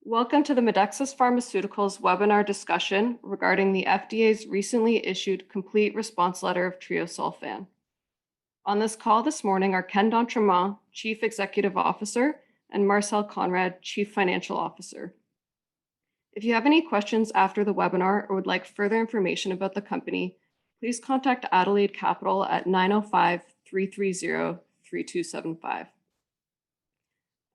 Welcome to the Medexus Pharmaceuticals webinar discussion regarding the FDA's recently issued complete response letter of Treosulfan. On this call this morning are Ken d'Entremont, Chief Executive Officer, and Marcel Conrad, Chief Financial Officer. If you have any questions after the webinar or would like further information about the company, please contact Adelaide Capital at 905-330-3275.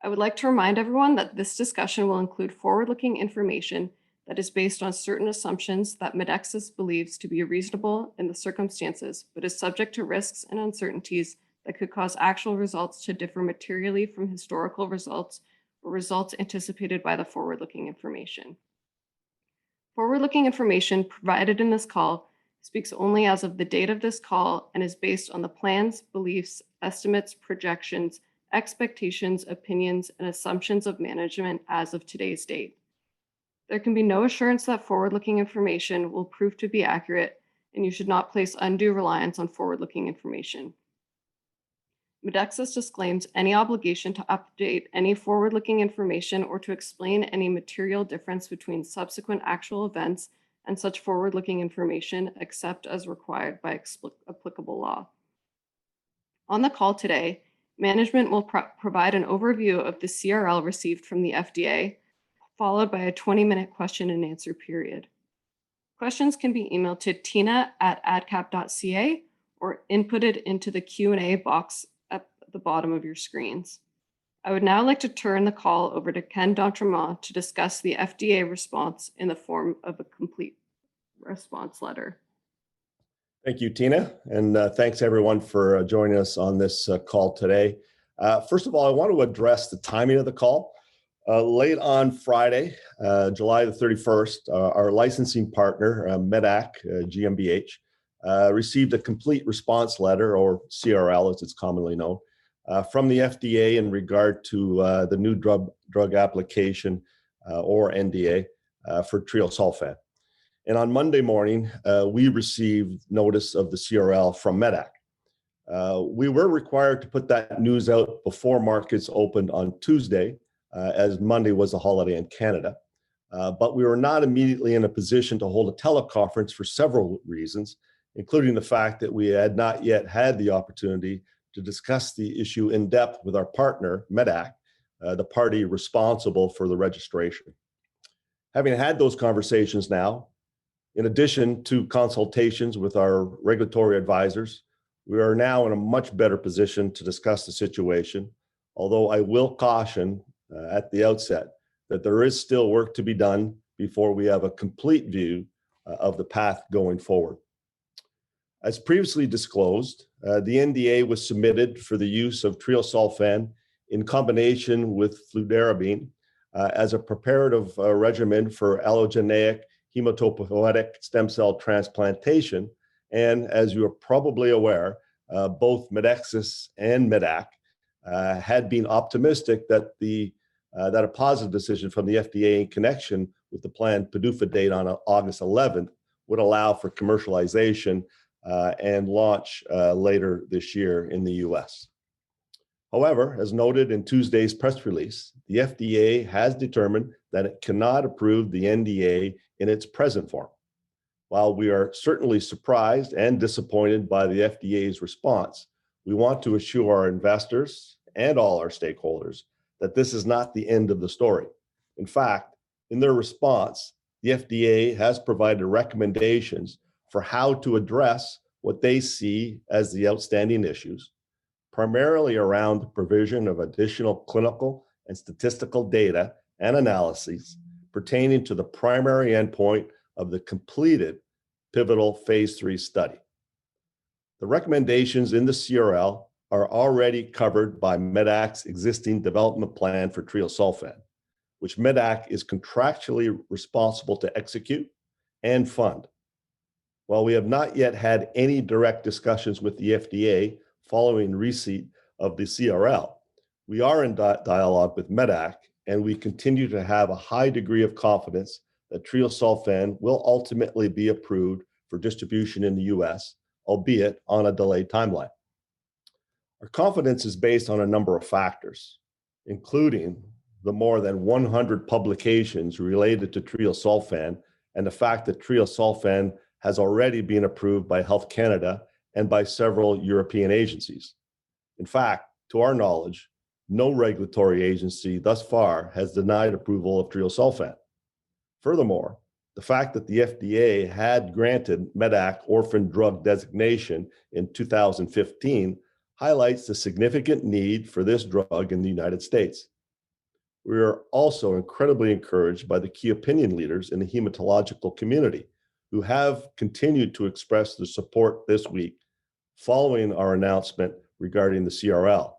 I would like to remind everyone that this discussion will include forward-looking information that is based on certain assumptions that Medexus believes to be reasonable in the circumstances, but is subject to risks and uncertainties that could cause actual results to differ materially from historical results or results anticipated by the forward-looking information. Forward-looking information provided in this call speaks only as of the date of this call and is based on the plans, beliefs, estimates, projections, expectations, opinions, and assumptions of management as of today's date. There can be no assurance that forward-looking information will prove to be accurate, and you should not place undue reliance on forward-looking information. Medexus disclaims any obligation to update any forward-looking information or to explain any material difference between subsequent actual events and such forward-looking information except as required by applicable law. On the call today, management will provide an overview of the CRL received from the FDA, followed by a 20-minute question and answer period. Questions can be emailed to tina@adcap.ca or inputted into the Q&A box at the bottom of your screens. I would now like to turn the call over to Ken d'Entremont to discuss the FDA response in the form of a complete response letter. Thank you, Tina, and thanks everyone for joining us on this call today. First of all, I want to address the timing of the call. Late on Friday, July the 31st, our licensing partner, Medac GmbH, received a complete response letter, or CRL as it's commonly known, from the FDA in regard to the new drug application, or NDA, for Treosulfan. And on Monday morning, we received notice of the CRL from Medac. We were required to put that news out before markets opened on Tuesday, as Monday was a holiday in Canada. But we were not immediately in a position to hold a teleconference for several reasons, including the fact that we had not yet had the opportunity to discuss the issue in depth with our partner, Medac, the party responsible for the registration. Having had those conversations now, in addition to consultations with our regulatory advisors, we are now in a much better position to discuss the situation, although I will caution at the outset that there is still work to be done before we have a complete view of the path going forward. As previously disclosed, the NDA was submitted for the use of Treosulfan in combination with fludarabine as a preparative regimen for allogeneic hematopoietic stem cell transplantation. And as you are probably aware, both Medexus and Medac had been optimistic that that a positive decision from the FDA in connection with the planned PDUFA date on August 11th would allow for commercialization and launch later this year in the US. However, as noted in Tuesday's press release, the FDA has determined that it cannot approve the NDA in its present form. While we are certainly surprised and disappointed by the FDA's response, we want to assure our investors and all our stakeholders that this is not the end of the story. In fact, in their response, the FDA has provided recommendations for how to address what they see as the outstanding issues, primarily around the provision of additional clinical and statistical data and analyses pertaining to the primary endpoint of the completed pivotal phase 3 study. The recommendations in the CRL are already covered by Medac's existing development plan for Treosulfan, which Medac is contractually responsible to execute and fund. While we have not yet had any direct discussions with the FDA following receipt of the CRL, we are in dialogue with Medac, and we continue to have a high degree of confidence that Treosulfan will ultimately be approved for distribution in the US, albeit on a delayed timeline. Our confidence is based on a number of factors, including the more than 100 publications related to treosulfan and the fact that treosulfan has already been approved by Health Canada and by several European agencies. In fact, to our knowledge, no regulatory agency thus far has denied approval of treosulfan. Furthermore, the fact that the FDA had granted medac orphan drug designation in 2015 highlights the significant need for this drug in the United States. We are also incredibly encouraged by the key opinion leaders in the hematological community who have continued to express their support this week following our announcement regarding the CRL.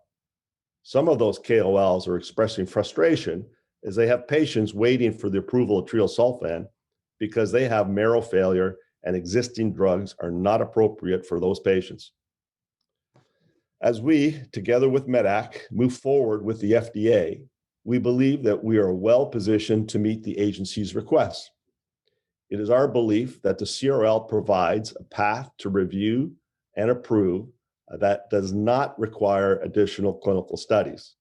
Some of those KOLs are expressing frustration as they have patients waiting for the approval of treosulfan because they have marrow failure and existing drugs are not appropriate for those patients. As we, together with medac, move forward with the FDA, we believe that we are well positioned to meet the agency's requests. It is our belief that the CRL provides a path to review and approve that does not require additional clinical studies,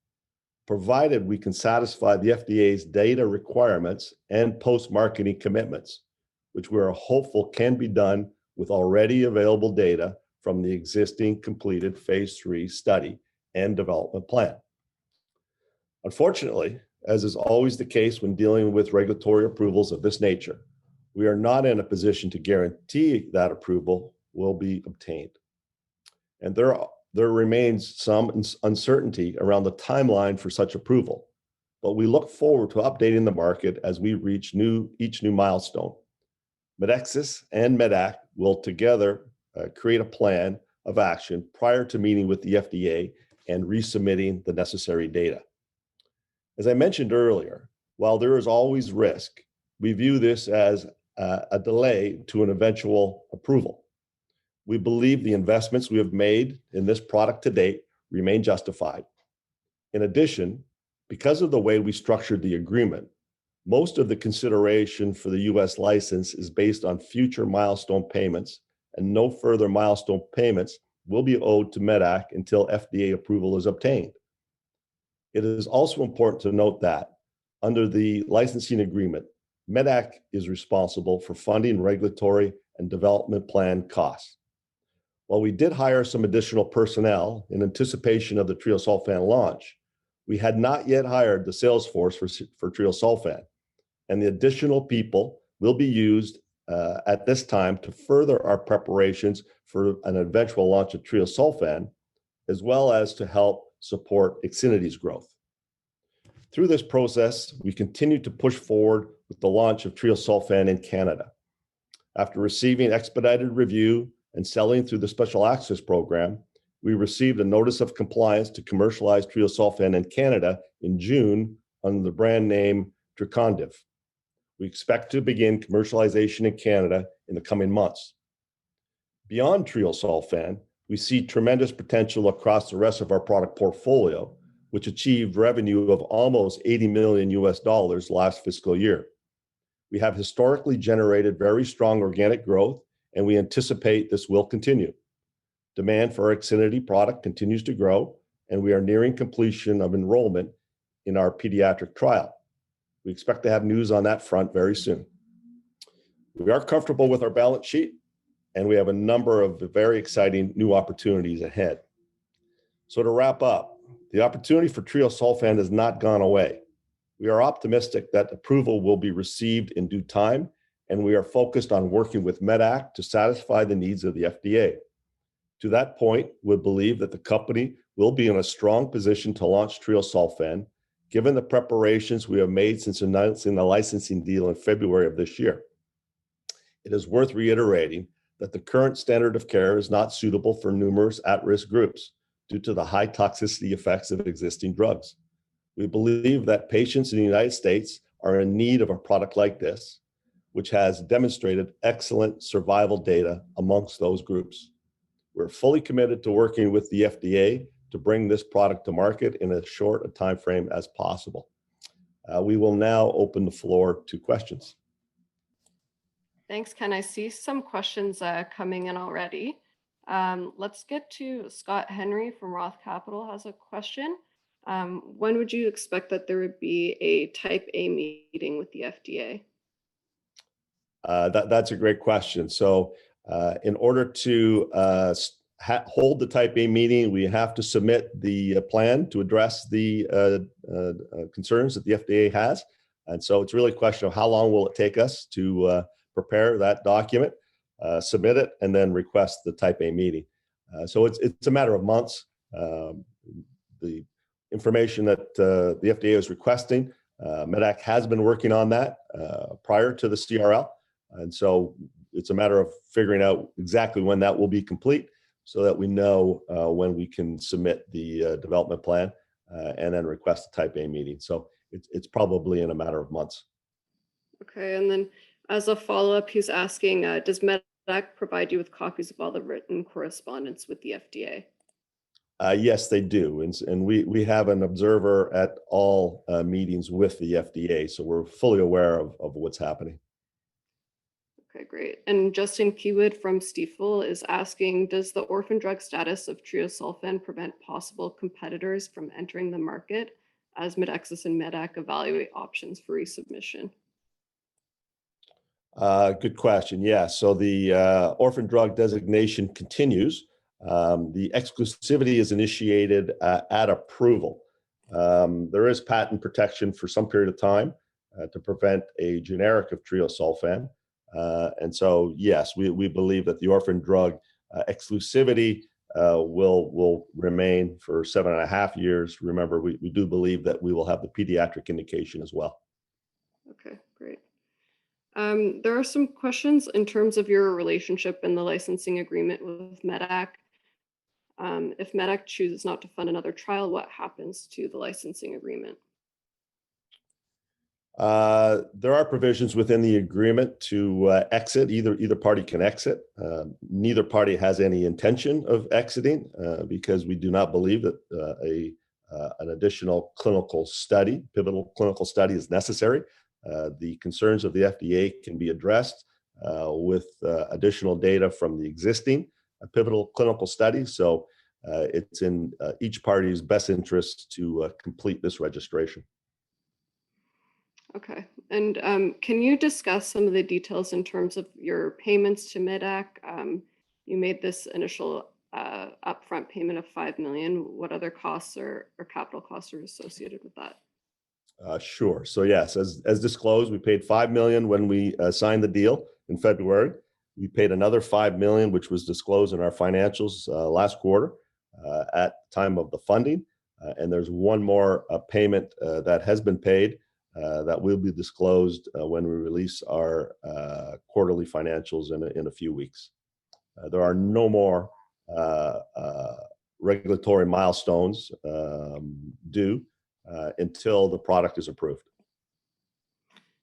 provided we can satisfy the FDA's data requirements and post-marketing commitments, which we are hopeful can be done with already available data from the existing completed phase 3 study and development plan. Unfortunately, as is always the case when dealing with regulatory approvals of this nature, we are not in a position to guarantee that approval will be obtained. And there remains some uncertainty around the timeline for such approval, but we look forward to updating the market as we reach each new milestone. Medexus and medac will together create a plan of action prior to meeting with the FDA and resubmitting the necessary data. As I mentioned earlier, while there is always risk, we view this as a delay to an eventual approval. We believe the investments we have made in this product to date remain justified. In addition, because of the way we structured the agreement, most of the consideration for the US license is based on future milestone payments, and no further milestone payments will be owed to medac until FDA approval is obtained. It is also important to note that under the licensing agreement, medac is responsible for funding regulatory and development plan costs. While we did hire some additional personnel in anticipation of the treosulfan launch, we had not yet hired the sales force for treosulfan, and the additional people will be used at this time to further our preparations for an eventual launch of treosulfan, as well as to help support IXINITY's growth. Through this process, we continue to push forward with the launch of treosulfan in Canada. After receiving expedited review and selling through the Special Access Program, we received a notice of compliance to commercialize treosulfan in Canada in June under the brand name Trecondiv. We expect to begin commercialization in Canada in the coming months. Beyond treosulfan, we see tremendous potential across the rest of our product portfolio, which achieved revenue of almost $80 million last fiscal year. We have historically generated very strong organic growth, and we anticipate this will continue. Demand for our IXINITY product continues to grow, and we are nearing completion of enrollment in our pediatric trial. We expect to have news on that front very soon. We are comfortable with our balance sheet, and we have a number of very exciting new opportunities ahead. So to wrap up, the opportunity for treosulfan has not gone away. We are optimistic that approval will be received in due time, and we are focused on working with medac to satisfy the needs of the FDA. To that point, we believe that the company will be in a strong position to launch treosulfan, given the preparations we have made since announcing the licensing deal in February of this year. It is worth reiterating that the current standard of care is not suitable for numerous at-risk groups due to the high toxicity effects of existing drugs. We believe that patients in the United States are in need of a product like this, which has demonstrated excellent survival data amongst those groups. We're fully committed to working with the FDA to bring this product to market in as short a time frame as possible. We will now open the floor to questions. Thanks, Ken. I see some questions coming in already. Let's get to Scott Henry from Roth Capital has a question. When would you expect that there would be a Type A meeting with the FDA? That's a great question. So, in order to hold the Type A meeting, we have to submit the plan to address the concerns that the FDA has. And so it's really a question of how long will it take us to prepare that document, submit it, and then request the Type A meeting. So it's a matter of months. The information that the FDA is requesting, MEDAC has been working on that prior to the CRL. And so it's a matter of figuring out exactly when that will be complete so that we know when we can submit the development plan and then request a Type A meeting. So it's probably in a matter of months. Okay, and then as a follow-up, he's asking, does MEDAC provide you with copies of all the written correspondence with the FDA? Yes, they do. And we have an observer at all meetings with the FDA. So we're fully aware of what's happening. Okay, great. And Justin Keywood from Stifel is asking, does the orphan drug status of Treosulfan prevent possible competitors from entering the market as Medexus and MEDAC evaluate options for resubmission? Good question. Yeah. So the orphan drug designation continues. The exclusivity is initiated at approval. There is patent protection for some period of time to prevent a generic of treosulfan. And so, yes, we believe that the orphan drug exclusivity will remain for 7.5 years. Remember, we do believe that we will have the pediatric indication as well. Okay, great. There are some questions in terms of your relationship and the licensing agreement with MEDAC. If MEDAC chooses not to fund another trial, what happens to the licensing agreement? There are provisions within the agreement to exit. Either party can exit. Neither party has any intention of exiting because we do not believe that an additional clinical study, pivotal clinical study, is necessary. The concerns of the FDA can be addressed with additional data from the existing pivotal clinical study. So it's in each party's best interest to complete this registration. Okay. And can you discuss some of the details in terms of your payments to MEDAC? You made this initial upfront payment of $5 million. What other costs or capital costs are associated with that? Sure. So yes, as disclosed, we paid $5 million when we signed the deal in February. We paid another $5 million, which was disclosed in our financials last quarter at the time of the funding. And there's one more payment that has been paid that will be disclosed when we release our quarterly financials in a few weeks. There are no more regulatory milestones due until the product is approved.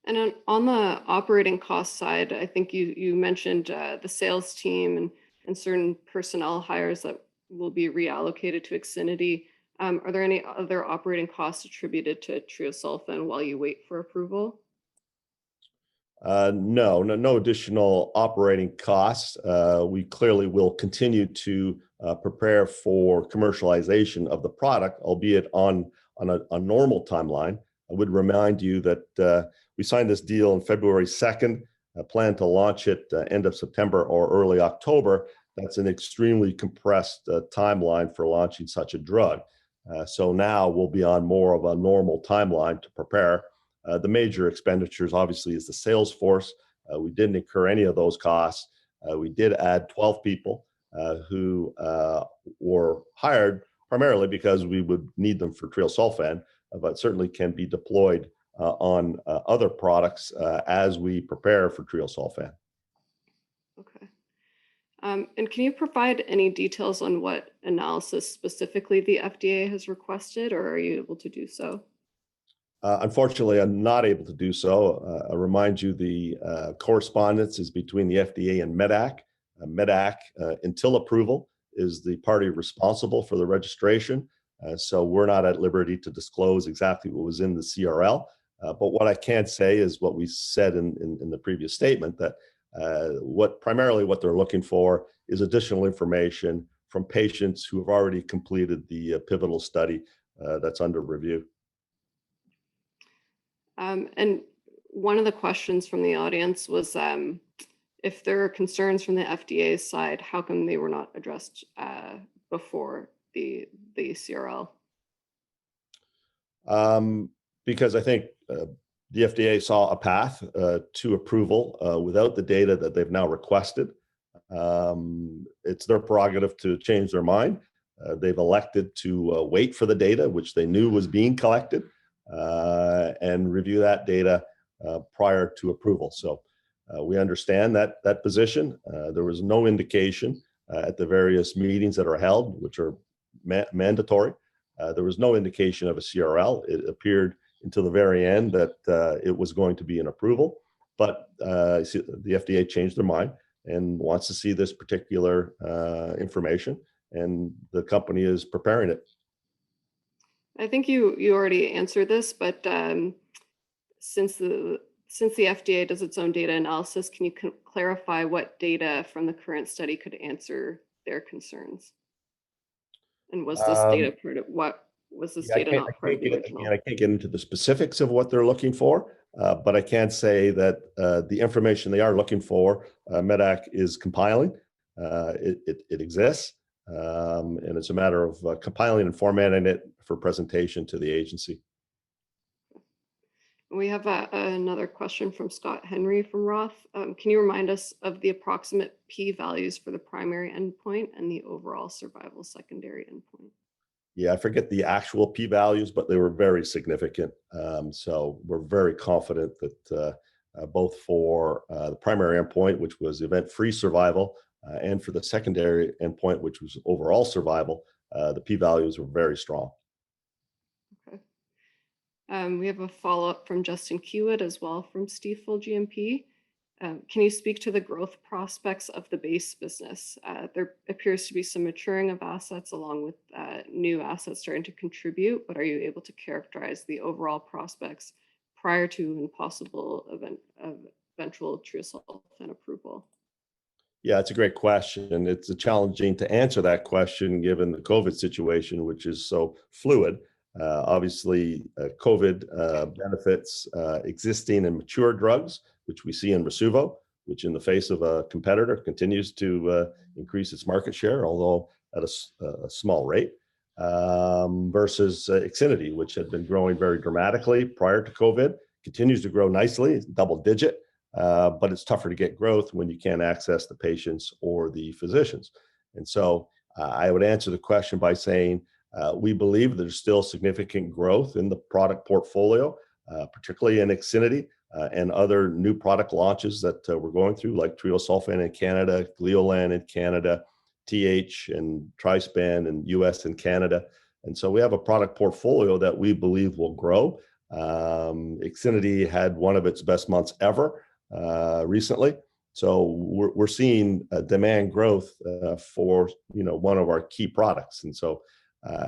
And on the operating cost side, I think you mentioned the sales team and certain personnel hires that will be reallocated to IXINITY. Are there any other operating costs attributed to treosulfan while you wait for approval? No additional operating costs. We clearly will continue to prepare for commercialization of the product, albeit on a normal timeline. I would remind you that we signed this deal on February 2nd, plan to launch it end of September or early October. That's an extremely compressed timeline for launching such a drug. So now we'll be on more of a normal timeline to prepare. The major expenditures, obviously, is the sales force. We didn't incur any of those costs. We did add 12 people who were hired primarily because we would need them for treosulfan, but certainly can be deployed on other products as we prepare for treosulfan. Okay. And can you provide any details on what analysis specifically the FDA has requested, or are you able to do so? Unfortunately, I'm not able to do so. I remind you the correspondence is between the FDA and MEDAC. MEDAC, until approval, is the party responsible for the registration. So we're not at liberty to disclose exactly what was in the CRL. But what I can say is what we said in the previous statement, that primarily what they're looking for is additional information from patients who have already completed the pivotal study that's under review. And one of the questions from the audience was if there are concerns from the FDA's side, how come they were not addressed before the CRL? Because I think the FDA saw a path to approval without the data that they've now requested. It's their prerogative to change their mind. They've elected to wait for the data, which they knew was being collected, and review that data prior to approval. So we understand that position. There was no indication at the various meetings that are held, which are mandatory. There was no indication of a CRL. It appeared until the very end that it was going to be an approval, but the FDA changed their mind and wants to see this particular information, and the company is preparing it. I think you already answered this, but since the FDA does its own data analysis, can you clarify what data from the current study could answer their concerns? And was this data part of what was this data not part of the original? I can't get into the specifics of what they're looking for, but I can say that the information they are looking for, MEDAC is compiling. It exists, and it's a matter of compiling and formatting it for presentation to the agency. We have another question from Scott Henry from Roth. Can you remind us of the approximate p-values for the primary endpoint and the overall survival secondary endpoint? Yeah, I forget the actual p-values, but they were very significant. So we're very confident that both for the primary endpoint, which was event-free survival, and for the secondary endpoint, which was overall survival, the p-values were very strong. Okay. We have a follow-up from Justin Kiewit as well from Stifel GMP. Can you speak to the growth prospects of the base business? There appears to be some maturing of assets along with new assets starting to contribute, but are you able to characterize the overall prospects prior to and possible eventual Treosulfan approval? Yeah, it's a great question. It's challenging to answer that question given the COVID situation, which is so fluid. Obviously, COVID benefits existing and mature drugs, which we see in Rasuvo, which in the face of a competitor continues to increase its market share, although at a small rate, versus Ixinity, which had been growing very dramatically prior to COVID, continues to grow nicely, double digit, but it's tougher to get growth when you can't access the patients or the physicians. And so I would answer the question by saying, we believe there's still significant growth in the product portfolio, particularly in Ixinity and other new product launches that we're going through, like Treosulfan in Canada, Gleolan in Canada, TH and Trispan in US and Canada. And so we have a product portfolio that we believe will grow. Ixinity had one of its best months ever recently. So we're seeing demand growth for one of our key products. And so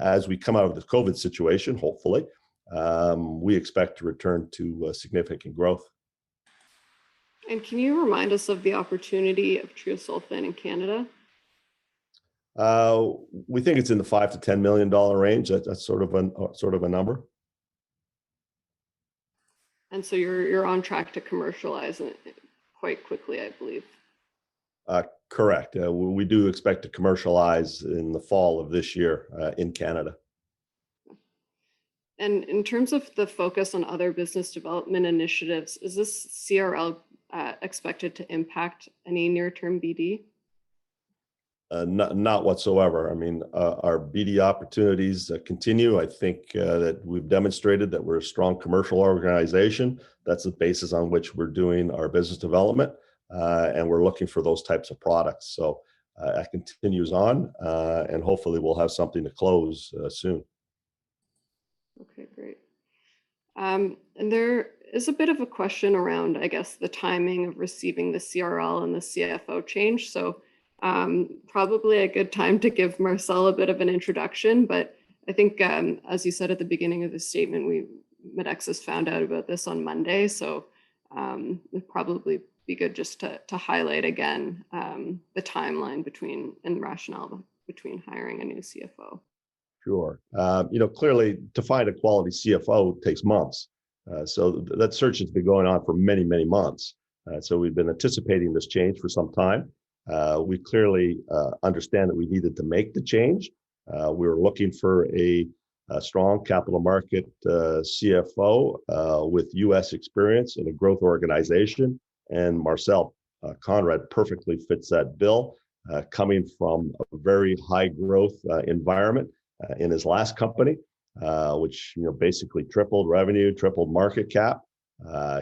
as we come out of the COVID situation, hopefully, we expect to return to significant growth. And can you remind us of the opportunity of Treosulfan in Canada? We think it's in the $5 to $10 million range. That's sort of a number. And so you're on track to commercialize it quite quickly, I believe. Correct. We do expect to commercialize in the fall of this year in Canada. And in terms of the focus on other business development initiatives, is this CRL expected to impact any near-term BD? Not whatsoever. I mean, our BD opportunities continue. I think that we've demonstrated that we're a strong commercial organization. That's the basis on which we're doing our business development, and we're looking for those types of products. So that continues on, and hopefully we'll have something to close soon. Okay, great. And there is a bit of a question around, I guess, the timing of receiving the CRL and the CFO change. So probably a good time to give Marcel a bit of an introduction, but I think, as you said at the beginning of the statement, Medexus found out about this on Monday, so it'd probably be good just to highlight again the timeline and rationale between hiring a new CFO. Sure. Clearly, to find a quality CFO takes months. So that search has been going on for many, many months. So we've been anticipating this change for some time. We clearly understand that we needed to make the change. We were looking for a strong capital market CFO with U.S. experience in a growth organization. And Marcel Conrad perfectly fits that bill, coming from a very high growth environment in his last company, which basically tripled revenue, tripled market cap.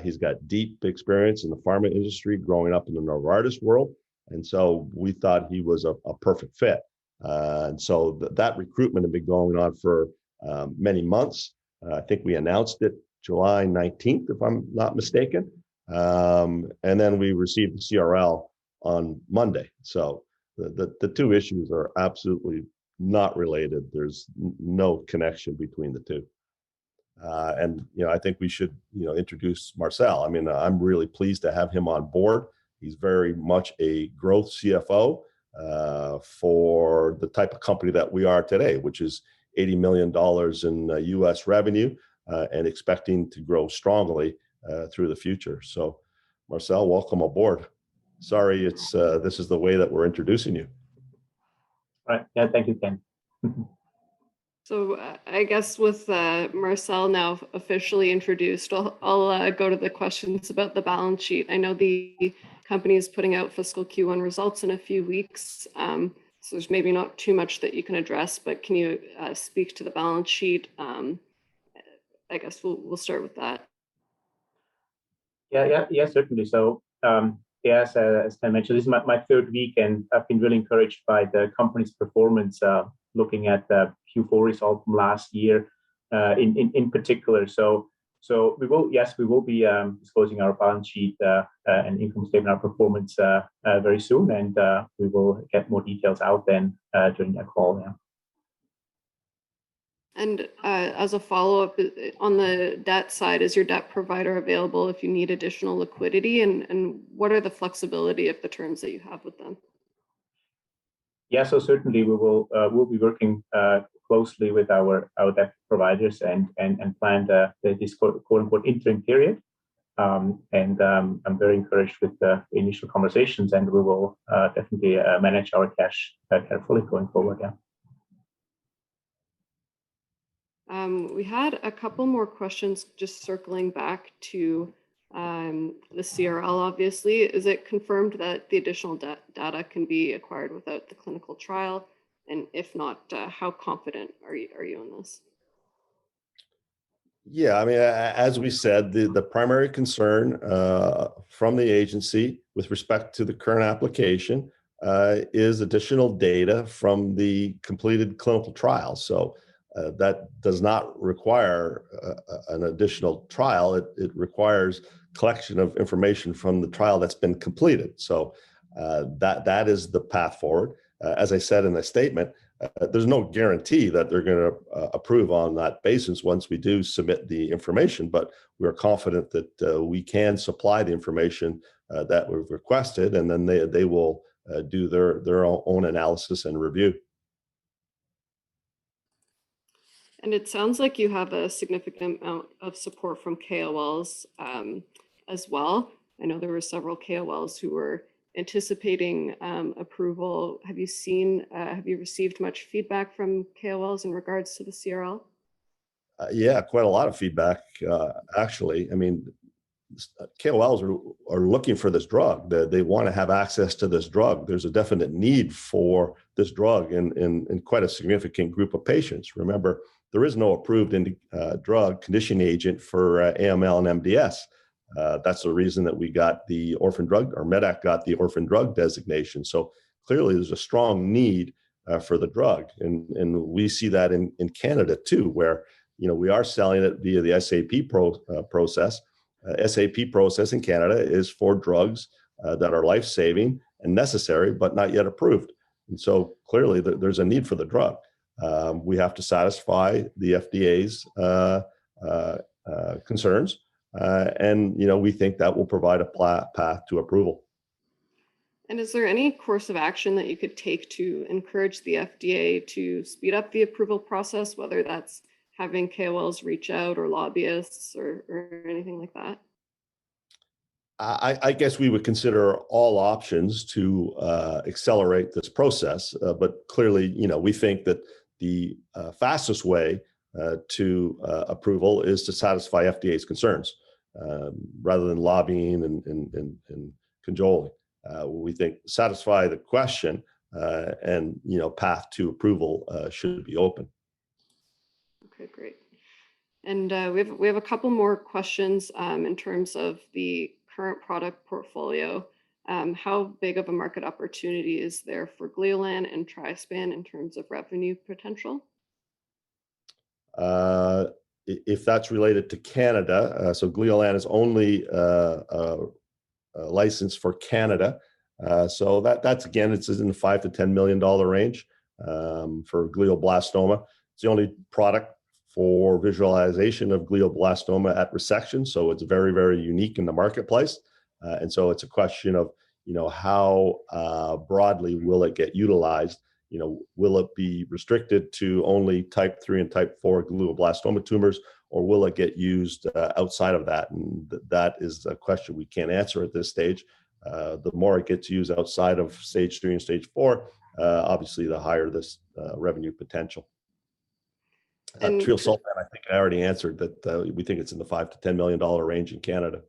He's got deep experience in the pharma industry, growing up in the Novartis world, and so we thought he was a perfect fit. And so that recruitment had been going on for many months. I think we announced it July 19th, if I'm not mistaken, and then we received the CRL on Monday. So the two issues are absolutely not related. There's no connection between the two. And I think we should introduce Marcel. I mean, I'm really pleased to have him on board. He's very much a growth CFO for the type of company that we are today, which is $80 million in U.S. revenue and expecting to grow strongly through the future. So, Marcel, welcome aboard. Sorry, this is the way that we're introducing you. All right. Yeah, thank you, Ken. So I guess with Marcel now officially introduced, I'll go to the questions about the balance sheet. I know the company is putting out fiscal Q1 results in a few weeks, so there's maybe not too much that you can address, but can you speak to the balance sheet? I guess we'll start with that. Yeah, certainly. So yes, as I mentioned, this is my third week, and I've been really encouraged by the company's performance. Looking at the Q4 result from last year, in particular. So we will be disclosing our balance sheet and income statement, our performance very soon, and we will get more details out then during that call. Yeah. And as a follow-up, on the debt side, is your debt provider available if you need additional liquidity? And what are the flexibility of the terms that you have with them? Yeah, so certainly we'll be working closely with our debt providers and plan this quote unquote interim period. And I'm very encouraged with the initial conversations, and we will definitely manage our cash carefully going forward. Yeah. We had a couple more questions just circling back to the CRL, obviously. Is it confirmed that the additional data can be acquired without the clinical trial? And if not, how confident are you in this? Yeah, I mean, as we said, the primary concern from the agency with respect to the current application is additional data from the completed clinical trial. So that does not require an additional trial. It requires collection of information from the trial that's been completed. So that is the path forward. As I said in the statement, there's no guarantee that they're going to approve on that basis once we do submit the information, but we're confident that we can supply the information that we've requested, and then they will do their own analysis and review. And it sounds like you have a significant amount of support from KOLs as well. I know there were several KOLs who were anticipating approval. Have you received much feedback from KOLs in regards to the CRL? Yeah, quite a lot of feedback, actually. I mean, KOLs are looking for this drug. They want to have access to this drug. There's a definite need for this drug in quite a significant group of patients. Remember, there is no approved drug conditioning agent for AML and MDS. That's the reason that we got the orphan drug, or Medac got the orphan drug designation. So clearly there's a strong need for the drug. And we see that in Canada too, where we are selling it via the SAP process. SAP process in Canada is for drugs that are life-saving and necessary, but not yet approved. And so clearly there's a need for the drug. We have to satisfy the FDA's concerns. And we think that will provide a path to approval. And is there any course of action that you could take to encourage the FDA to speed up the approval process, whether that's having KOLs reach out or lobbyists or anything like that? I guess we would consider all options to accelerate this process, but clearly, we think that the fastest way to approval is to satisfy FDA's concerns rather than lobbying and cajoling. We think satisfy the question and path to approval should be open. Okay, great. And we have a couple more questions in terms of the current product portfolio. How big of a market opportunity is there for Gleolan and Trispan in terms of revenue potential? If that's related to Canada, so Gleolan is only licensed for Canada. So that's again, it's in the $5 to $10 million range for glioblastoma. It's the only product for visualization of glioblastoma at resection. So it's very, very unique in the marketplace. And so it's a question of, how broadly will it get utilized? Will it be restricted to only type 3 and type 4 glioblastoma tumors, or will it get used outside of that? And that is a question we can't answer at this stage. The more it gets used outside of stage 3 and stage 4, obviously the higher this revenue potential. Treosulfan, I think I already answered that we think it's in the $5 to $10 million range in Canada.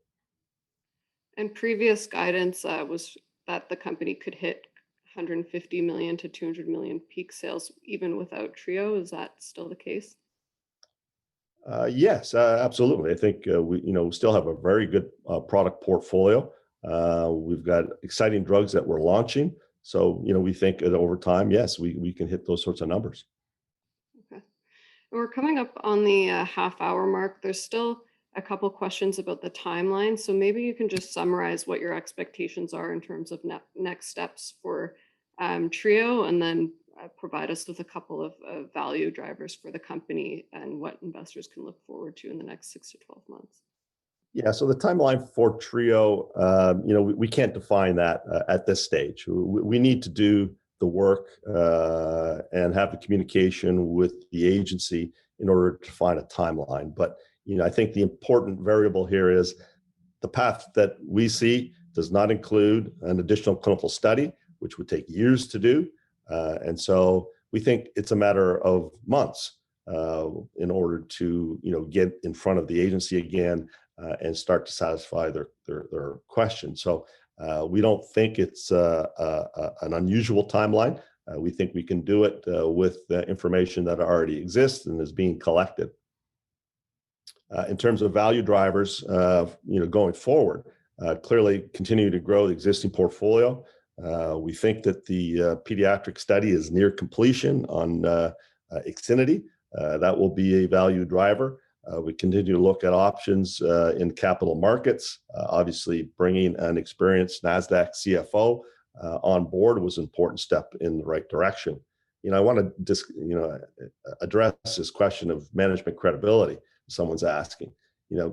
And previous guidance was that the company could hit 150 million to 200 million peak sales even without Trio. Is that still the case? Yes, absolutely. I think we still have a very good product portfolio. We've got exciting drugs that we're launching. So, we think that over time, yes, we can hit those sorts of numbers. Okay. And we're coming up on the half-hour mark. There's still a couple questions about the timeline. So maybe you can just summarize what your expectations are in terms of next steps for Trio, and then provide us with a couple of value drivers for the company and what investors can look forward to in the next 6 to 12 months. Yeah, so the timeline for Trio, we can't define that at this stage. We need to do the work and have the communication with the agency in order to find a timeline. But I think the important variable here is the path that we see does not include an additional clinical study, which would take years to do. And so we think it's a matter of months in order to get in front of the agency again and start to satisfy their questions. So we don't think it's an unusual timeline. We think we can do it with the information that already exists and is being collected. In terms of value drivers, going forward, clearly continue to grow the existing portfolio. We think that the pediatric study is near completion on IXINITY. That will be a value driver. We continue to look at options in capital markets. Obviously, bringing an experienced NASDAQ CFO on board was an important step in the right direction. I want to just address this question of management credibility. Someone's asking.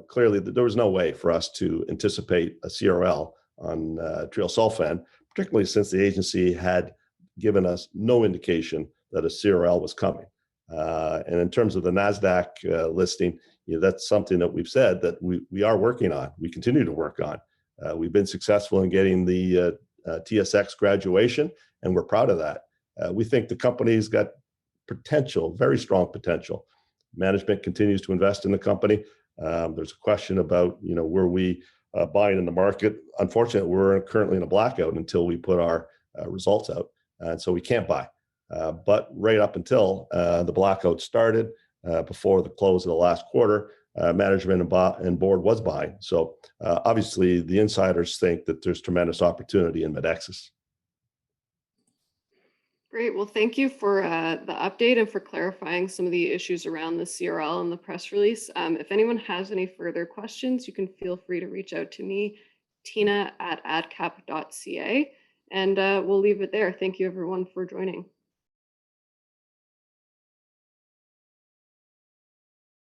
Clearly there was no way for us to anticipate a CRL on Treosulfan, particularly since the agency had given us no indication that a CRL was coming. And in terms of the NASDAQ listing, that's something that we've said that we are working on. We continue to work on. We've been successful in getting the TSX graduation, and we're proud of that. We think the company's got potential, very strong potential. Management continues to invest in the company. There's a question about, were we buying in the market? Unfortunately, we're currently in a blackout until we put our results out. And so we can't buy. But right up until the blackout started, before the close of the last quarter, management and board was buying. So obviously the insiders think that there's tremendous opportunity in Medexus. Great. Well, thank you for the update and for clarifying some of the issues around the CRL and the press release. If anyone has any further questions, you can feel free to reach out to me, Tina at adcap.ca, and we'll leave it there. Thank you, everyone, for joining.